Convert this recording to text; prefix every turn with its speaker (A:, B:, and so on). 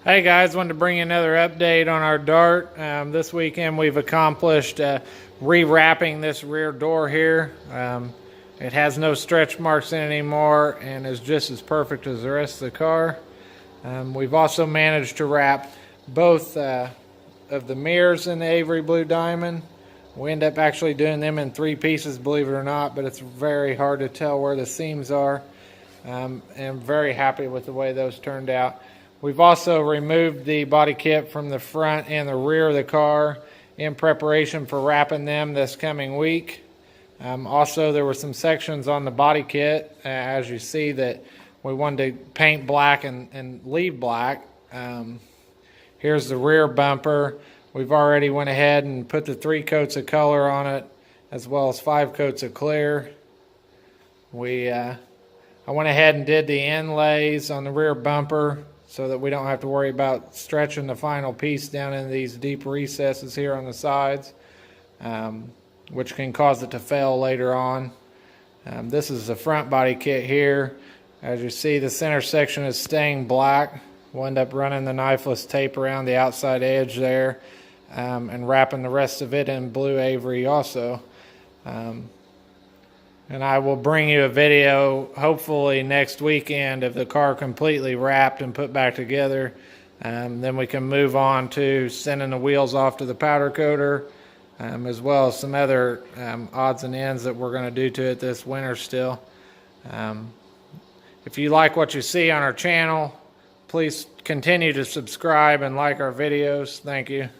A: Hey guys, wanted to bring you another update on our Dart. This weekend we've accomplished rewrapping this rear door here. It has no stretch marks in it anymore and is just as perfect as the rest of the car. We've also managed to wrap both of the mirrors in the Avery Blue Diamond. We end up actually doing them in 3 pieces, believe it or not, but it's very hard to tell where the seams are. And I'm very happy with the way those turned out. We've also removed the body kit from the front and the rear of the car in preparation for wrapping them this coming week. Also, there were some sections on the body kit, as you see, that we wanted to paint black and leave black. Here's the rear bumper. We've already went ahead and put the 3 coats of color on it, as well as 5 coats of clear. I went ahead and did the inlays on the rear bumper, so that we don't have to worry about stretching the final piece down in these deep recesses here on the sides, which can cause it to fail later on. This is the front body kit here. As you see, the center section is staying black. We'll end up running the knifeless tape around the outside edge there, and wrapping the rest of it in blue Avery also. And I will bring you a video hopefully next weekend of the car completely wrapped and put back together. Then we can move on to sending the wheels off to the powder coater, as well as some other odds and ends that we're going to do to it this winter still. If you like what you see on our channel, please continue to subscribe and like our videos. Thank you.